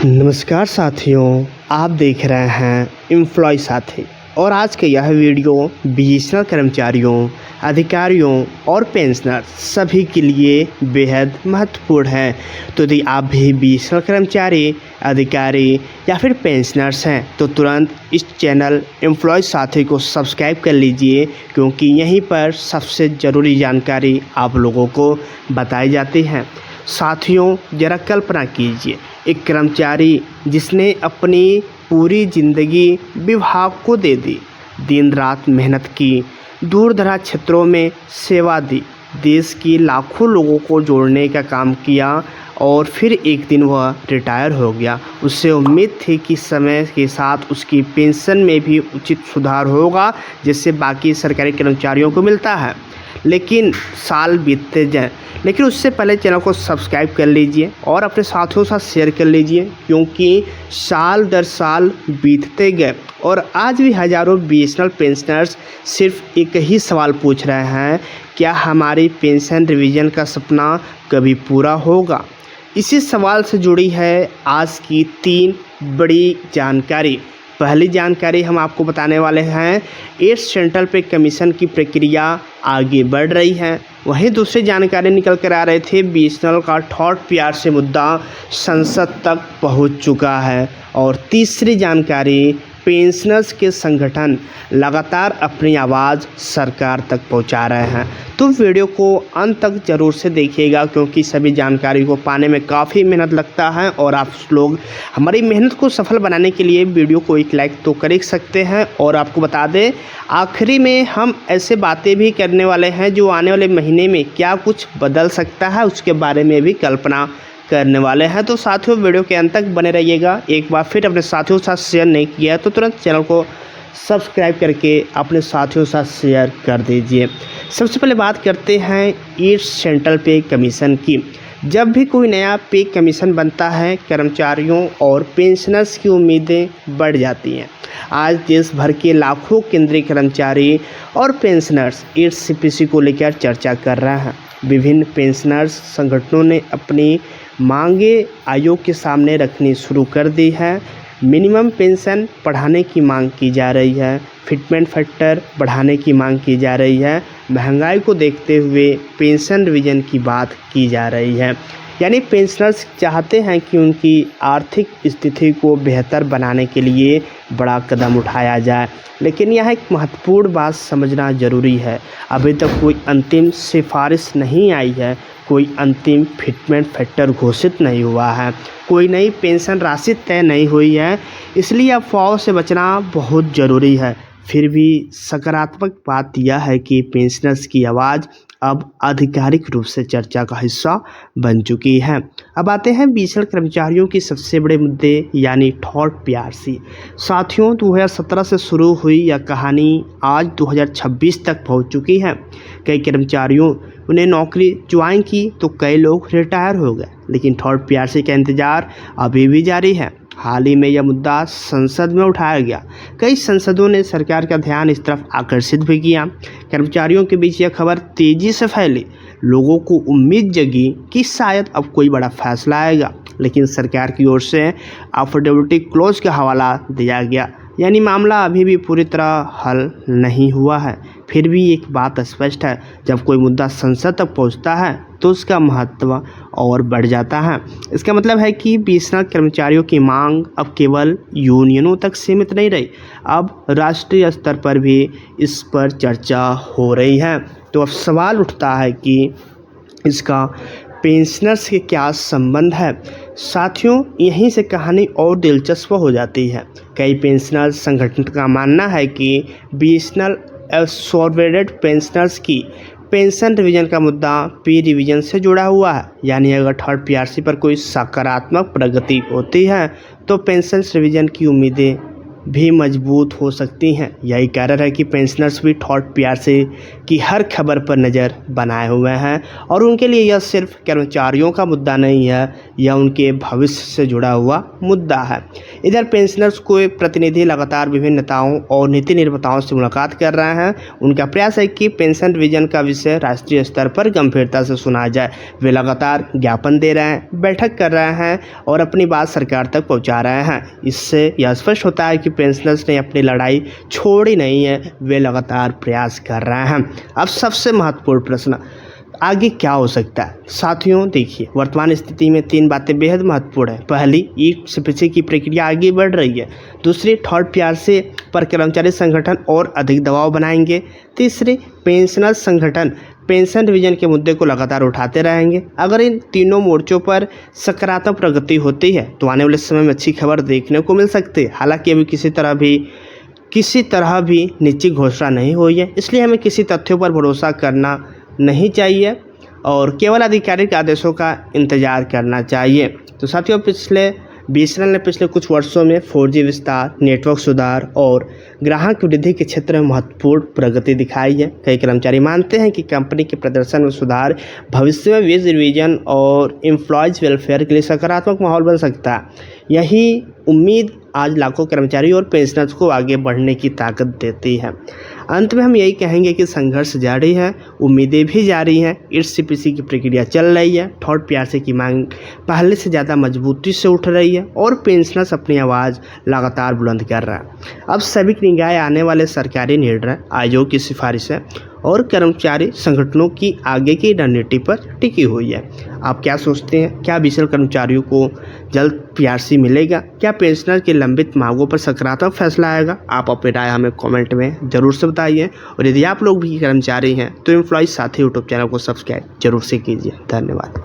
नमस्कार साथियों, आप देख रहे हैं एम्प्लॉय साथी और आज का यह वीडियो बीएसएनएल कर्मचारियों, अधिकारियों और पेंशनर सभी के लिए बेहद महत्वपूर्ण है। तो यदि आप भी बीएसएनएल कर्मचारी, अधिकारी या फिर पेंशनर्स हैं तो तुरंत इस चैनल एम्प्लॉय साथी को सब्सक्राइब कर लीजिए, क्योंकि यहीं पर सबसे ज़रूरी जानकारी आप लोगों को बताई जाती है। साथियों, ज़रा कल्पना कीजिए, एक कर्मचारी जिसने अपनी पूरी ज़िंदगी विभाग को दे दी, दिन रात मेहनत की, दूर दराज क्षेत्रों में सेवा दी, देश की लाखों लोगों को जोड़ने का काम किया और फिर एक दिन वह रिटायर हो गया। उससे उम्मीद थी कि समय के साथ उसकी पेंशन में भी उचित सुधार होगा, जिससे बाकी सरकारी कर्मचारियों को मिलता है। लेकिन साल बीतते जाएं, लेकिन उससे पहले चैनल को सब्सक्राइब कर लीजिए और अपने साथियों के साथ शेयर कर लीजिए, क्योंकि साल दर साल बीतते गए और आज भी हज़ारों बीएसएनएल पेंशनर्स सिर्फ एक ही सवाल पूछ रहे हैं, क्या हमारी पेंशन रिवीजन का सपना कभी पूरा होगा। इसी सवाल से जुड़ी है आज की 3 बड़ी जानकारी। पहली जानकारी हम आपको बताने वाले हैं, 8 सेंट्रल पे कमीशन की प्रक्रिया आगे बढ़ रही है। वहीं दूसरी जानकारी निकल कर आ रहे थे, बीएसएनएल का थर्ड पीआरसी मुद्दा संसद तक पहुंच चुका है। और तीसरी जानकारी, पेंशनर्स के संगठन लगातार अपनी आवाज़ सरकार तक पहुंचा रहे हैं। तो वीडियो को अंत तक ज़रूर से देखिएगा, क्योंकि सभी जानकारी को पाने में काफ़ी मेहनत लगता है और आप लोग हमारी मेहनत को सफल बनाने के लिए वीडियो को एक लाइक तो कर ही सकते हैं। और आपको बता दें, आखिरी में हम ऐसे बातें भी करने वाले हैं जो आने वाले महीने में क्या कुछ बदल सकता है, उसके बारे में भी कल्पना करने वाले हैं। तो साथियों, वीडियो के अंत तक बने रहिएगा। एक बार फिर अपने साथियों के साथ शेयर नहीं किया तो तुरंत चैनल को सब्सक्राइब करके अपने साथियों के साथ शेयर कर दीजिए। सबसे पहले बात करते हैं 8 सेंट्रल पे कमीशन की। जब भी कोई नया पे कमीशन बनता है, कर्मचारियों और पेंशनर्स की उम्मीदें बढ़ जाती हैं। आज देश भर के लाखों केंद्रीय कर्मचारी और पेंशनर्स 8 सीपीसी को लेकर चर्चा कर रहे हैं। विभिन्न पेंशनर्स संगठनों ने अपनी मांगे आयोग के सामने रखनी शुरू कर दी है। मिनिमम पेंशन बढ़ाने की मांग की जा रही है, फिटमेंट फैक्टर बढ़ाने की मांग की जा रही है, महंगाई को देखते हुए पेंशन रिवीजन की बात की जा रही है। यानी पेंशनर्स चाहते हैं कि उनकी आर्थिक स्थिति को बेहतर बनाने के लिए बड़ा कदम उठाया जाए। लेकिन यह एक महत्वपूर्ण बात समझना ज़रूरी है, अभी तक कोई अंतिम सिफारिश नहीं आई है, कोई अंतिम फिटमेंट फैक्टर घोषित नहीं हुआ है, कोई नई पेंशन राशि तय नहीं हुई है। इसलिए अफवाहों से बचना बहुत ज़रूरी है। फिर भी सकारात्मक बात यह है कि पेंशनर्स की आवाज़ अब आधिकारिक रूप से चर्चा का हिस्सा बन चुकी है। अब आते हैं बीएसएनएल कर्मचारियों के सबसे बड़े मुद्दे, यानी थर्ड पीआरसी। साथियों, 2017 से शुरू हुई यह कहानी आज 2026 तक पहुंच चुकी है। कई कर्मचारियों उन्हें नौकरी ज्वाइन की तो कई लोग रिटायर हो गए, लेकिन थर्ड पीआरसी का इंतज़ार अभी भी जारी है। हाल ही में यह मुद्दा संसद में उठाया गया। कई संसदों ने सरकार का ध्यान इस तरफ आकर्षित भी किया। कर्मचारियों के बीच यह खबर तेज़ी से फैली। लोगों को उम्मीद जगी कि शायद अब कोई बड़ा फैसला आएगा, लेकिन सरकार की ओर से अफोर्डेबिलिटी क्लॉज का हवाला दिया गया, यानी मामला अभी भी पूरी तरह हल नहीं हुआ है। फिर भी एक बात स्पष्ट है, जब कोई मुद्दा संसद तक पहुंचता है तो उसका महत्व और बढ़ जाता है। इसका मतलब है कि बीएसएनएल कर्मचारियों की मांग अब केवल यूनियनों तक सीमित नहीं रही, अब राष्ट्रीय स्तर पर भी इस पर चर्चा हो रही है। तो अब सवाल उठता है कि इसका पेंशनर्स के क्या संबंध है। साथियों, यहीं से कहानी और दिलचस्प हो जाती है। कई पेंशनर्स संगठन का मानना है कि बीएसएनएल एब्सॉर्बेड पेंशनर्स की पेंशन रिवीजन का मुद्दा पे रिवीजन से जुड़ा हुआ है। यानी अगर थर्ड पीआरसी पर कोई सकारात्मक प्रगति होती है तो पेंशन रिवीजन की उम्मीदें भी मजबूत हो सकती हैं। यही कारण है कि पेंशनर्स भी थर्ड पीआरसी की हर खबर पर नज़र बनाए हुए हैं और उनके लिए यह सिर्फ कर्मचारियों का मुद्दा नहीं है, यह उनके भविष्य से जुड़ा हुआ मुद्दा है। इधर पेंशनर्स को प्रतिनिधि लगातार विभिन्न नेताओं और नीति निर्माताओं से मुलाकात कर रहे हैं। उनका प्रयास है कि पेंशन रिवीजन का विषय राष्ट्रीय स्तर पर गंभीरता से सुना जाए। वे लगातार ज्ञापन दे रहे हैं, बैठक कर रहे हैं और अपनी बात सरकार तक पहुंचा रहे हैं। इससे यह स्पष्ट होता है कि पेंशनर्स ने अपनी लड़ाई छोड़ी नहीं है, वे लगातार प्रयास कर रहे हैं। अब सबसे महत्वपूर्ण प्रश्न, आगे क्या हो सकता है? साथियों देखिए, वर्तमान स्थिति में 3 बातें बेहद महत्वपूर्ण है। पहली, ईपीएफसी की प्रक्रिया आगे बढ़ रही है। दूसरी, थर्ड पीआरसी पर कर्मचारी संगठन और अधिक दबाव बनाएंगे। तीसरी, पेंशनर संगठन पेंशन रिवीजन के मुद्दे को लगातार उठाते रहेंगे। अगर इन तीनों मोर्चों पर सकारात्मक प्रगति होती है तो आने वाले समय में अच्छी खबर देखने को मिल सकती है। हालांकि अभी किसी तरह भी निश्चित घोषणा नहीं हुई है, इसलिए हमें किसी तथ्यों पर भरोसा करना नहीं चाहिए और केवल आधिकारिक आदेशों का इंतजार करना चाहिए। तो साथियों, बीएसएनएल ने पिछले कुछ वर्षों में 4G विस्तार, नेटवर्क सुधार और ग्राहक वृद्धि के क्षेत्र में महत्वपूर्ण प्रगति दिखाई है। कई कर्मचारी मानते हैं कि कंपनी के प्रदर्शन में सुधार भविष्य में वेज रिवीजन और एम्प्लॉयज़ वेलफेयर के लिए सकारात्मक माहौल बन सकता है। यही उम्मीद आज लाखों कर्मचारी और पेंशनर्स को आगे बढ़ने की ताकत देती है। अंत में हम यही कहेंगे कि संघर्ष जारी है, उम्मीदें भी जारी हैं। ईपीएफसी की प्रक्रिया चल रही है, थर्ड पीआरसी की मांग पहले से ज़्यादा मजबूती से उठ रही है और पेंशनर्स अपनी आवाज़ लगातार बुलंद कर रहा है। अब सभी की निगाहें आने वाले सरकारी निर्णय, आयोग की सिफारिशें और कर्मचारी संगठनों की आगे की रणनीति पर टिकी हुई है। आप क्या सोचते हैं? क्या बीएसएनएल कर्मचारियों को जल्द पीआरसी मिलेगा? क्या पेंशनर की लंबित मांगों पर सकारात्मक फैसला आएगा? आप अपनी राय हमें कमेंट में जरूर से बताइए और यदि आप लोग भी कर्मचारी हैं तो एम्प्लॉय साथी यूट्यूब चैनल को सब्सक्राइब जरूर से कीजिए। धन्यवाद।